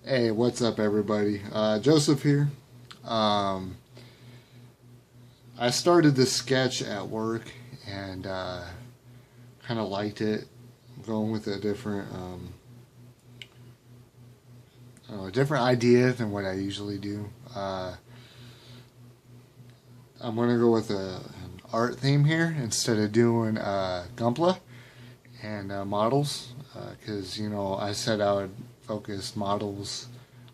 Hey, what's up, everybody? Joseph here. Um, I started this sketch at work and kind of liked it, going with a different idea than what I usually do. I'm gonna go with an art theme here instead of doing Gumpla and models, because I said I would focus models,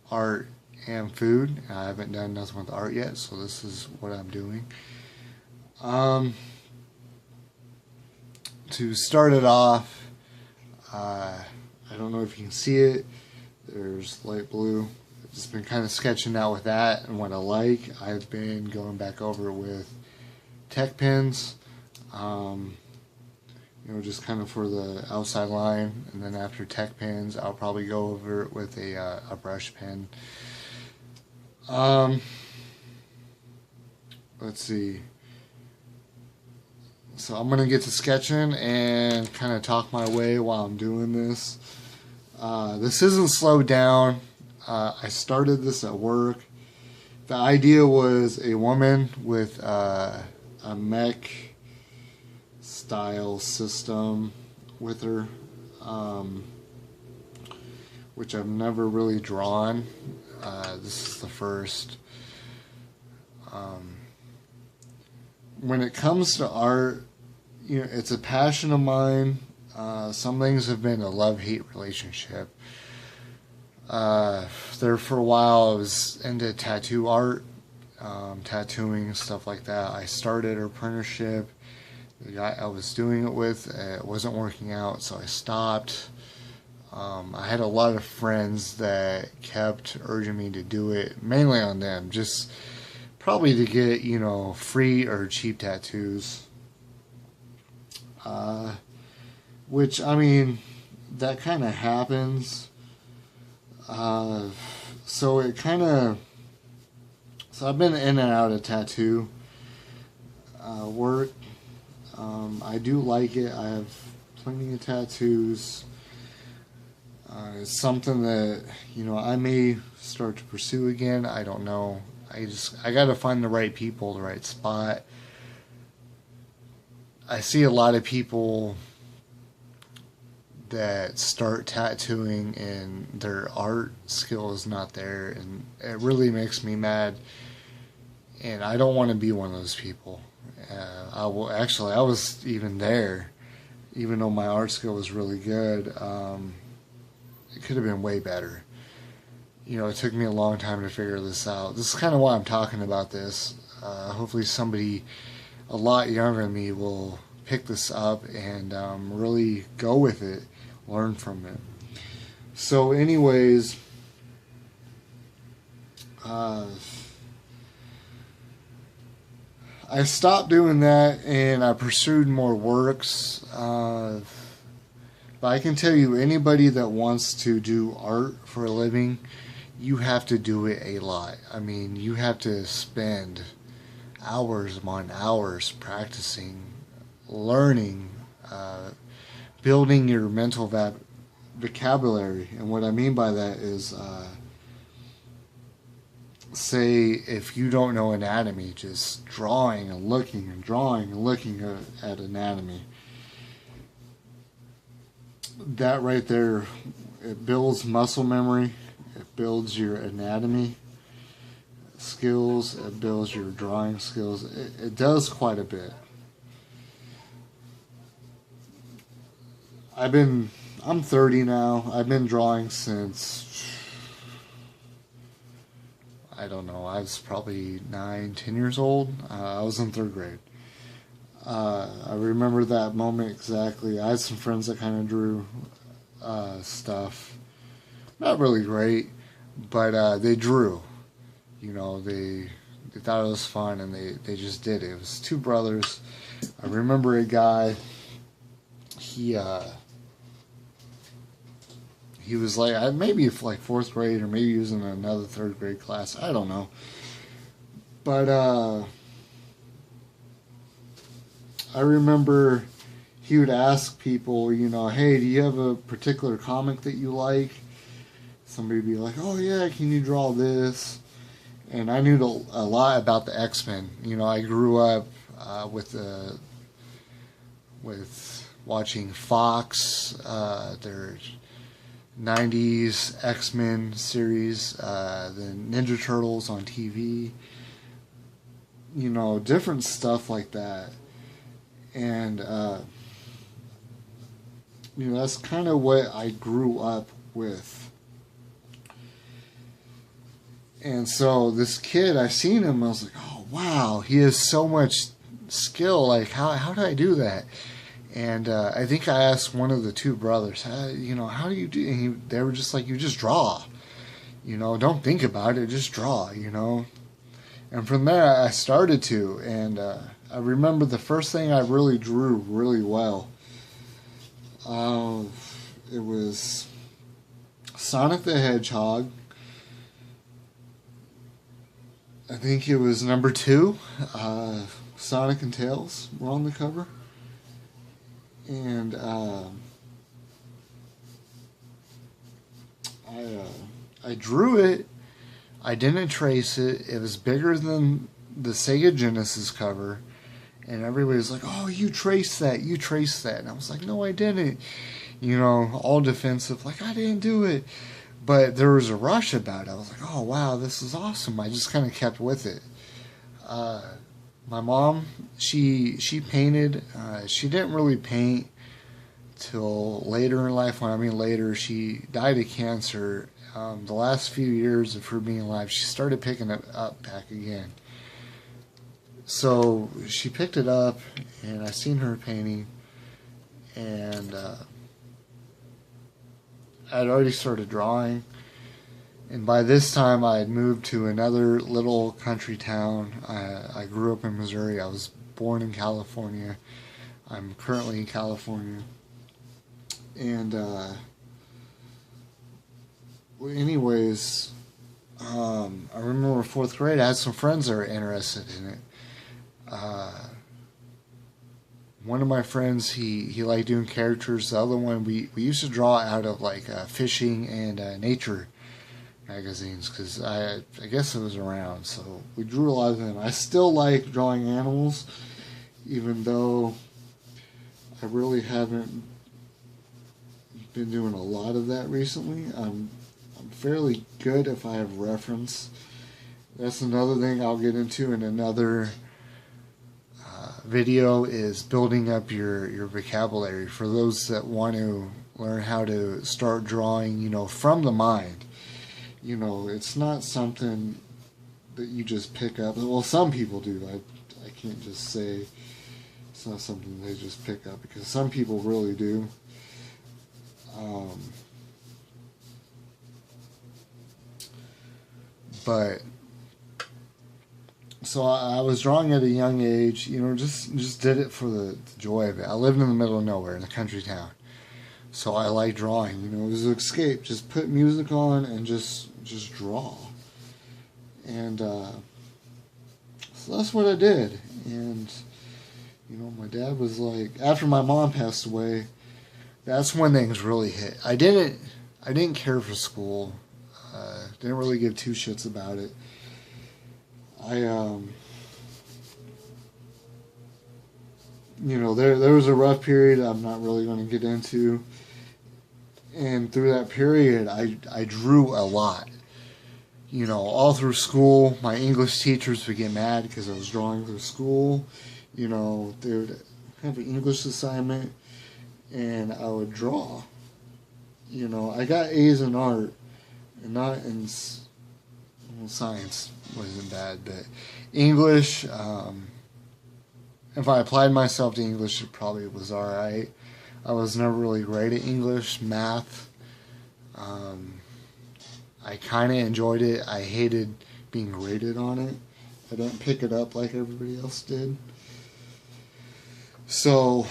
art, and food. I haven't done nothing with art yet, so this is what I'm doing. Um, to start it off, I don't know if you can see it. There's light blue. I've just been kind of sketching out with that and what I like. I've been going back over it with tech pens. Just kind of for the outside line, and then after tech pens, I'll probably go over it with a brush pen. Let's see. So I'm gonna get to sketching and kind of talk my way while I'm doing this. This isn't slowed down. I started this at work. The idea was a woman with a Mech style system with her, which I've never really drawn. This is the first. When it comes to art, it's a passion of mine. Some things have been a love-hate relationship. There for a while I was into tattoo art, tattooing, stuff like that. I started an apprenticeship. The guy I was doing it with, it wasn't working out, so I stopped. I had a lot of friends that kept urging me to do it, mainly on them, just probably to get, free or cheap tattoos. Which, that kind of happens. So I've been in and out of tattoo work. I do like it. I have plenty of tattoos. It's something that, I may start to pursue again. I don't know. I gotta find the right people, the right spot. I see a lot of people that start tattooing and their art skill is not there, and it really makes me mad. And I don't want to be one of those people. I was even there, even though my art skill was really good. It could have been way better. It took me a long time to figure this out. This is kind of why I'm talking about this. Hopefully somebody a lot younger than me will pick this up and really go with it, learn from it. So anyways, I stopped doing that and I pursued more works. But I can tell you, anybody that wants to do art for a living, you have to do it a lot. You have to spend hours upon hours practicing, learning, building your mental vocabulary. And what I mean by that is, say if you don't know anatomy, just drawing and looking and drawing and looking at anatomy. That right there, it builds muscle memory, it builds your anatomy skills, it builds your drawing skills. It does quite a bit. I'm 30 now. I've been drawing since, I don't know, I was probably 9, 10 years old. I was in 3rd grade. I remember that moment exactly. I had some friends that kind of drew stuff. Not really great, but they drew. They thought it was fun, and they just did it. It was 2 brothers. I remember a guy, he was maybe like 4th grade, or maybe he was in another 3rd grade class. I don't know. But I remember he would ask people, hey, do you have a particular comic that you like? somebody would be like, "Oh yeah, can you draw this?" And I knew a lot about the X-Men. You know, I grew up with watching Fox, their 90s X-Men series, the Ninja Turtles on TV, you know, different stuff like that. And, you know, that's kind of what I grew up with. And so this kid, I seen him, I was like, oh wow, he has so much skill. Like, how did I do that? And I think I asked one of the two brothers, you know, how do you do? And they were just like, you just draw. You know, don't think about it, just draw, you know. And from there, I started to. And I remember the first thing I really drew really well. It was Sonic the Hedgehog. I think it was number 2. Sonic and Tails were on the cover. And I drew it. I didn't trace it. It was bigger than the Sega Genesis cover. And everybody was like, oh, you traced that. You traced that. And I was like, no, I didn't. You know, all defensive. Like, I didn't do it. But there was a rush about it. I was like, oh, wow, this is awesome. I just kind of kept with it. My mom, she painted. She didn't really paint till later in life. When I mean later, she died of cancer. The last few years of her being alive, she started picking it up back again. So she picked it up, and I seen her painting, and I'd already started drawing. And by this time, I had moved to another little country town. I grew up in Missouri. I was born in California. I'm currently in California. And, anyways, I remember in 4th grade, I had some friends that were interested in it. One of my friends, he liked doing characters. The other one, we used to draw out of, like, fishing and nature magazines, because I guess it was around, so we drew a lot of them. I still like drawing animals, even though I really haven't been doing a lot of that recently. I'm fairly good if I have reference. That's another thing I'll get into in another video, is building up your vocabulary for those that want to learn how to start drawing, you know, from the mind. You know, it's not something that you just pick up. Well, some people do. I can't just say it's not something they just pick up, because some people really do. But so I was drawing at a young age. You know, just did it for the joy of it. I lived in the middle of nowhere in a country town, so I like drawing. You know, it was an escape. Just put music on and just draw. And so that's what I did. And you know, my dad was like, after my mom passed away, that's when things really hit. I didn't care for school. Didn't really give two shits about it. You know, there was a rough period I'm not really going to get into. And through that period, I drew a lot. You know, all through school, my English teachers would get mad because I was drawing through school. You know, they would have an English assignment, and I would draw. You know, I got A's in art, and not in science wasn't bad, but English, if I applied myself to English, it probably was alright. I was never really great at English, math. I kind of enjoyed it. I hated being graded on it. I didn't pick it up like everybody else did. So,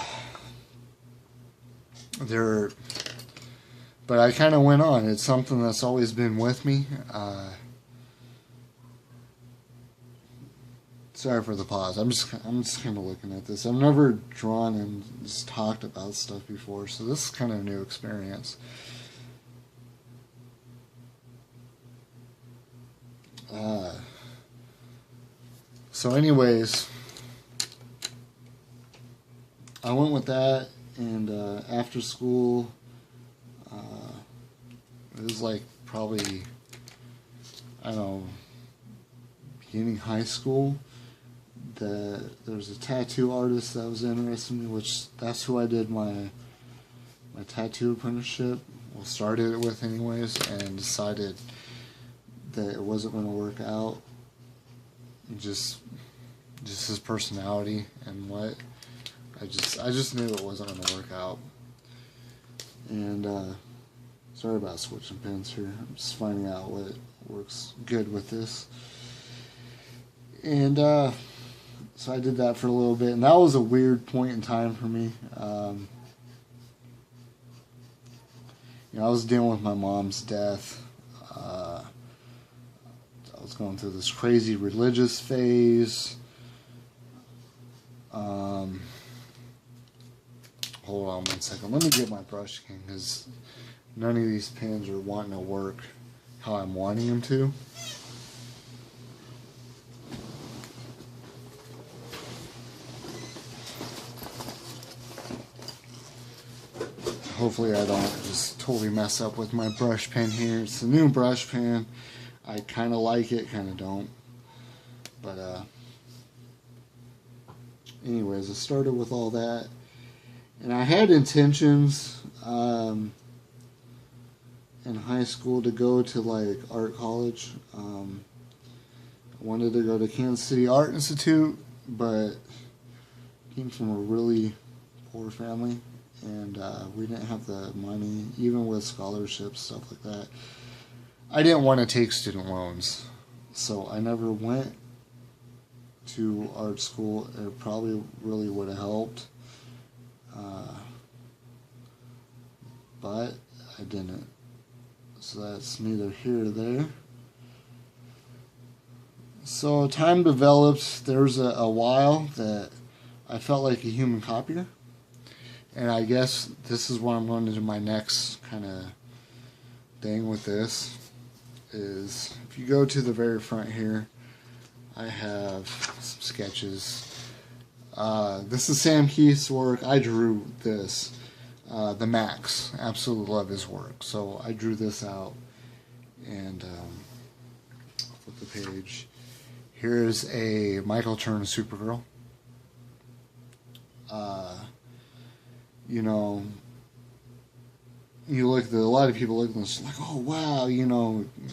but I kind of went on. It's something that's always been with me. Sorry for the pause. I'm just kind of looking at this. I've never drawn and just talked about stuff before, so this is kind of a new experience. So anyways, I went with that, and after school, it was like probably, I don't know, beginning high school, that there was a tattoo artist that was interested in me, which that's who I did my tattoo apprenticeship, well, started it with anyways, and decided that it wasn't going to work out. Just his personality and what I just knew it wasn't going to work out. And sorry about switching pens here. I'm just finding out what works good with this. And so I did that for a little bit, and that was a weird point in time for me. I was dealing with my mom's death. I was going through this crazy religious phase. Hold on one second. Let me get my brush again, because none of these pens are wanting to work how I'm wanting them to. Hopefully I don't just totally mess up with my brush pen here. It's a new brush pen. I kind of like it, kind of don't. But anyways, I started with all that. And I had intentions in high school to go to like art college. I wanted to go to Kansas City Art Institute, but came from a really poor family. And we didn't have the money, even with scholarships, stuff like that. I didn't want to take student loans, so I never went to art school. It probably really would have helped, but I didn't. So that's neither here nor there. So time developed. There was a while that I felt like a human copier. And I guess this is what I'm going to do my next kind of thing with this, is if you go to the very front here, I have some sketches. This is Sam Keith's work. I drew this. The Max. Absolutely love his work. So I drew this out, and I'll flip the page. Here's a Michael Turner Supergirl. You look at a lot of people look at this like, oh wow,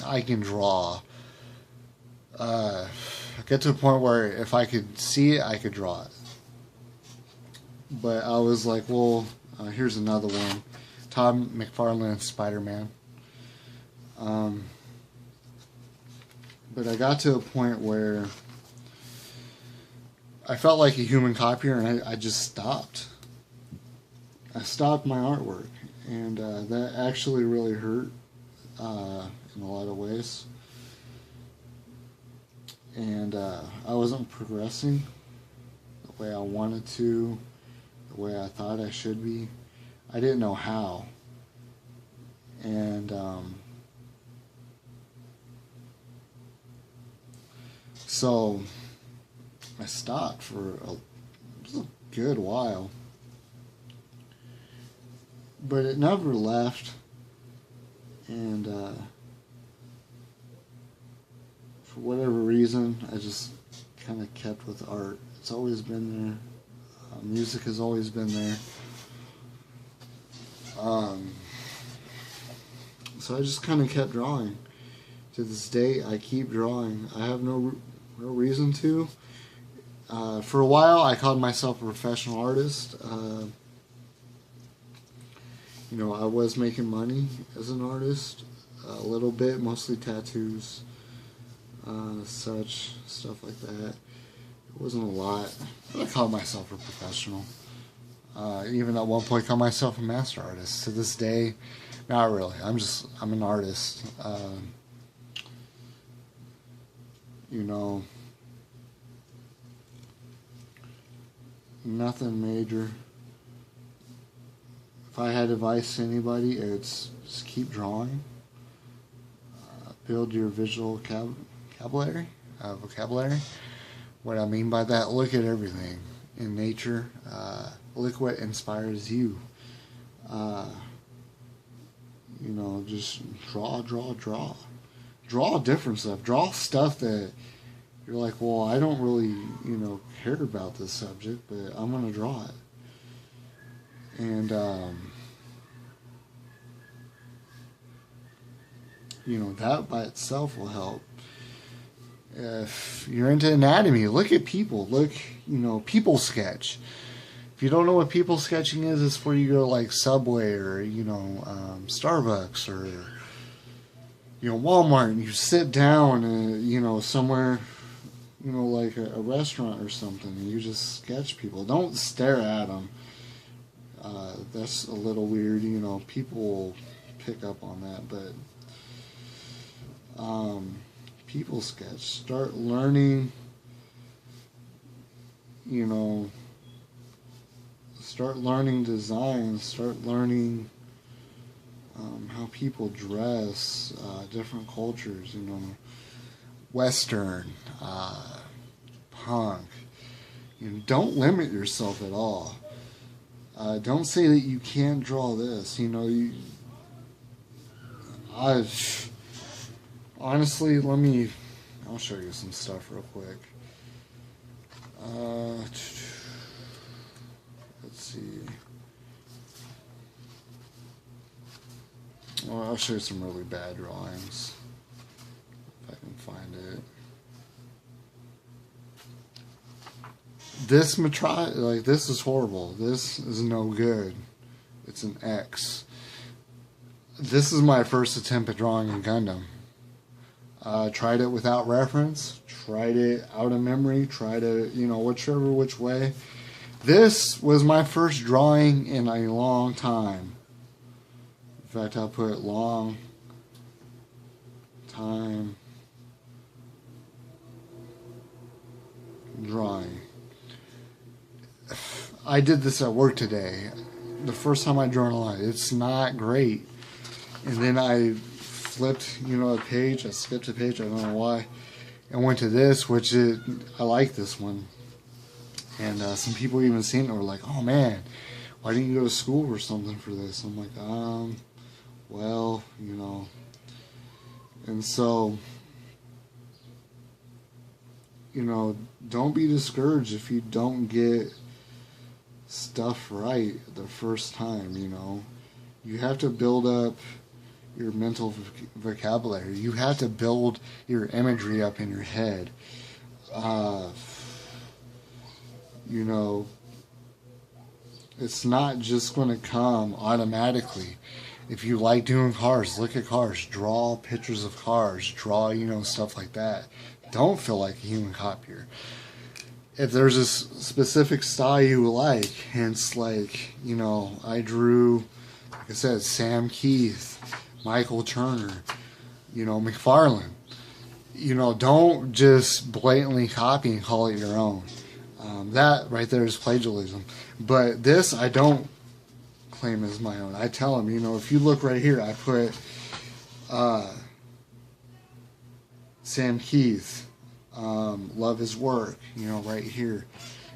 I can draw. I get to a point where if I could see it, I could draw it. But I was like, well, here's another one, Todd McFarlane's Spider-Man. But I got to a point where I felt like a human copier, and I just stopped. I stopped my artwork, and that actually really hurt in a lot of ways. And I wasn't progressing the way I wanted to, the way I thought I should be. I didn't know how. And so I stopped for a good while. But it never left, and for whatever reason, I just kind of kept with art. It's always been there. Music has always been there. So I just kind of kept drawing. To this day, I keep drawing. I have no reason to. For a while, I called myself a professional artist. I was making money as an artist, a little bit, mostly tattoos, such stuff like that. It wasn't a lot. I called myself a professional. Even at one point, called myself a master artist. To this day, not really. I'm an artist. Nothing major. If I had advice to anybody, it's just keep drawing. Build your visual vocabulary. What I mean by that, look at everything in nature. Look what inspires you. Uh, just draw, draw, draw. Draw different stuff. Draw stuff that you're like, well, I don't really, care about this subject, but I'm going to draw it. And, that by itself will help. If you're into anatomy, look at people. Look, people sketch. If you don't know what people sketching is, it's where you go like Subway or, Starbucks or, Walmart, and you sit down and, somewhere, like a restaurant or something, and you just sketch people. Don't stare at them. That's a little weird, people will pick up on that, but people sketch. Start learning, start learning design, start learning how people dress, different cultures, Western, punk. Don't limit yourself at all. Don't say that you can't draw this. Honestly, I'll show you some stuff real quick. Let's see. Well, I'll show you some really bad drawings if I can find it. This this is horrible. This is no good. It's an X. This is my first attempt at drawing a Gundam. Tried it without reference. Tried it out of memory. Tried it, which way. This was my first drawing in a long time. In fact, I'll put long time drawing. I did this at work today. The first time I drew a line. It's not great. And then I flipped, a page. I skipped a page. I don't know why. And went to this, I like this one. And some people even seen it were like, oh man, why didn't you go to school or something for this? I'm like, well, And so, don't be discouraged if you don't get stuff right the first time, You have to build up your mental vocabulary. You have to build your imagery up in your head. It's not just going to come automatically. If you like doing cars, look at cars. Draw pictures of cars. Draw, stuff like that. Don't feel like a human copier. If there's a specific style you like, hence like, I drew, like I said, Sam Keith, Michael Turner, McFarlane. Don't just blatantly copy and call it your own. That right there is plagiarism. But this I don't claim as my own. I tell them, if you look right here, I put Sam Keith, love his work, right here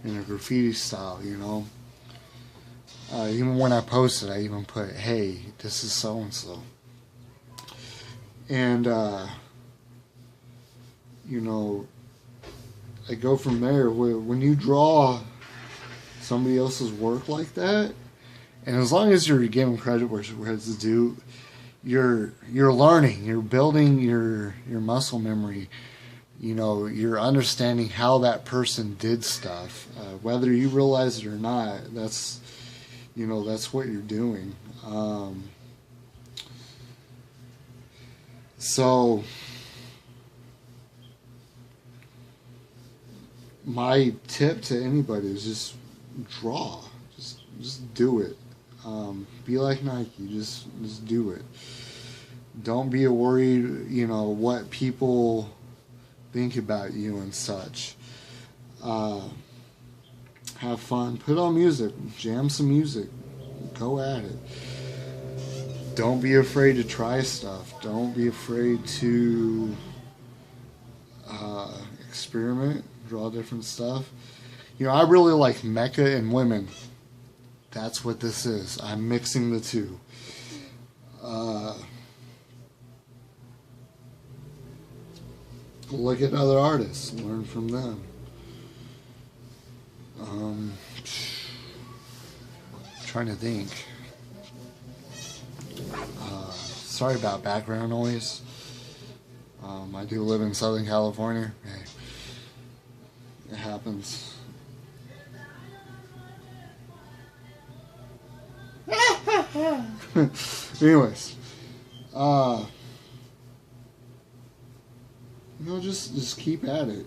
in a graffiti style, even when I posted, I even put, hey, this is so-and-so. And, I go from there. When you draw somebody else's work like that, and as long as you're giving credit where it's due, you're learning, you're building your muscle memory. You're understanding how that person did stuff, whether you realize it or not. That's what you're doing. So my tip to anybody is just draw. Just do it. Be like Nike. Just do it. Don't be worried, what people think about you and such. Have fun. Put on music. Jam some music. Go at it. Don't be afraid to try stuff. Don't be afraid to experiment. draw different stuff. You know, I really like mecha and women. That's what this is. I'm mixing the two. Look at other artists, learn from them. Trying to think. Sorry about background noise. I do live in Southern California. Hey, it happens. Anyways, you know, just keep at it.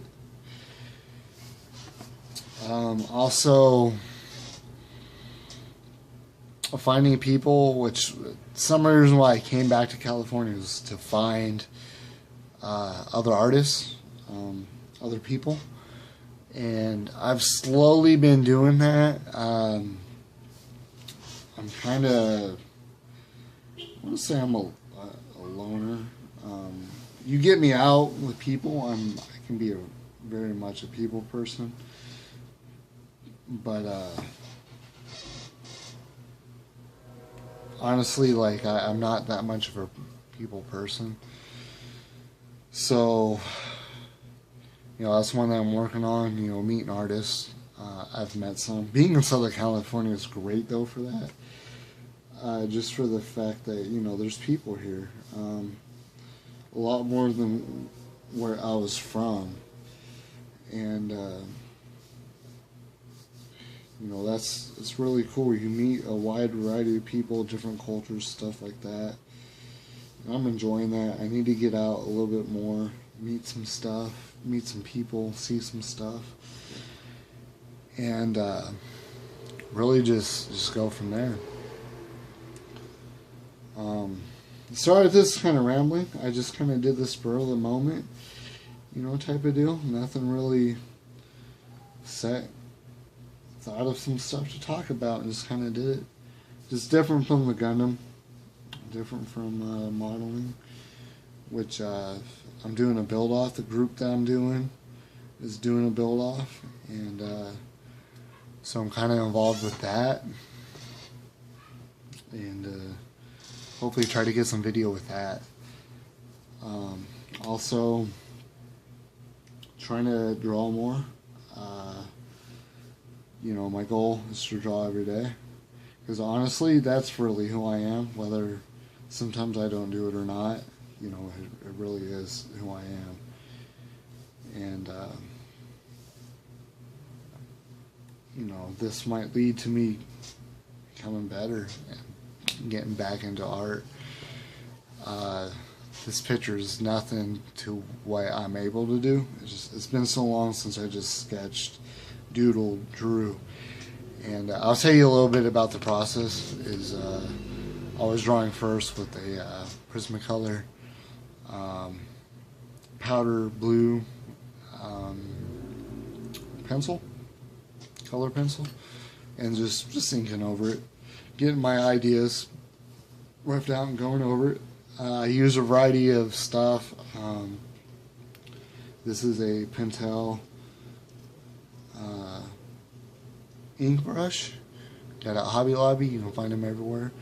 Also, finding people, which some reason why I came back to California was to find other artists, other people, and I've slowly been doing that. I'm kind of, I want to say I'm a loner. You get me out with people, I can be very much a people person, but honestly, like, I'm not that much of a people person. So, you know, that's one that I'm working on, you know, meeting artists. I've met some. Being in Southern California is great, though, for that. Just for the fact that, you know, there's people here. A lot more than where I was from. And, you know, it's really cool. You meet a wide variety of people, different cultures, stuff like that. And I'm enjoying that. I need to get out a little bit more, meet some stuff, meet some people, see some stuff. And really just go from there. Sorry if this is kind of rambling. I just kind of did the spur of the moment, you know, type of deal. Nothing really set. Thought of some stuff to talk about and just kind of did it. Just different from the Gundam, different from modeling, which I'm doing a build off. The group that I'm doing is doing a build off, and so I'm kind of involved with that, and hopefully try to get some video with that. Also, trying to draw more. You know, my goal is to draw every day, because honestly, that's really who I am. Whether sometimes I don't do it or not, you know, it really is who I am. And you know, this might lead to me becoming better and getting back into art. This picture is nothing to what I'm able to do. It's been so long since I just sketched, doodled, drew. And I'll tell you a little bit about the process. Is I was drawing first with a Prismacolor powder blue pencil, color pencil, and just inking over it, getting my ideas roughed out and going over it. I use a variety of stuff. This is a Pentel ink brush. Got a Hobby Lobby. You can find them everywhere.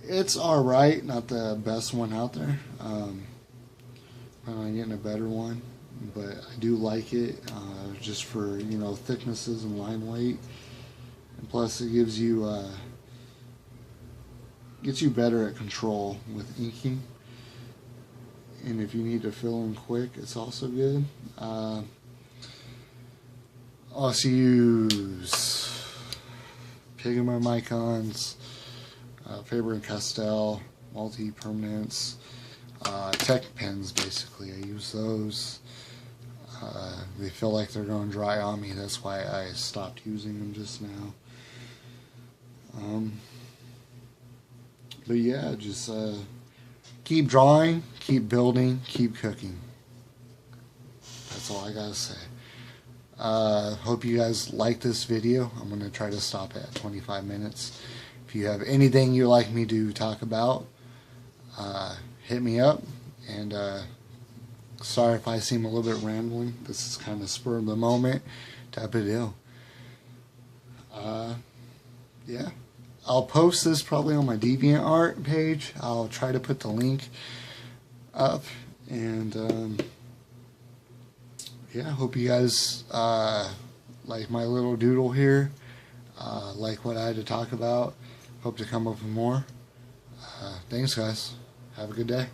It's alright, not the best one out there. Planning on getting a better one, but I do like it, just for, you know, thicknesses and line weight, and plus it gives you gets you better at control with inking. And if you need to fill in quick, it's also good. Also use Pigma Micons, Faber-Castell, multi-permanents, tech pens basically. I use those. They feel like they're going dry on me. That's why I stopped using them just now. But yeah, just keep drawing, keep building, keep cooking. That's all I gotta say. Hope you guys like this video. I'm gonna try to stop at 25 minutes. If you have anything you'd like me to talk about, hit me up, and Sorry if I seem a little bit rambling. This is kind of spur of the moment type of deal. Yeah. I'll post this probably on my DeviantArt page. I'll try to put the link up. And yeah, hope you guys like my little doodle here. Like what I had to talk about. Hope to come up with more. Thanks, guys. Have a good day.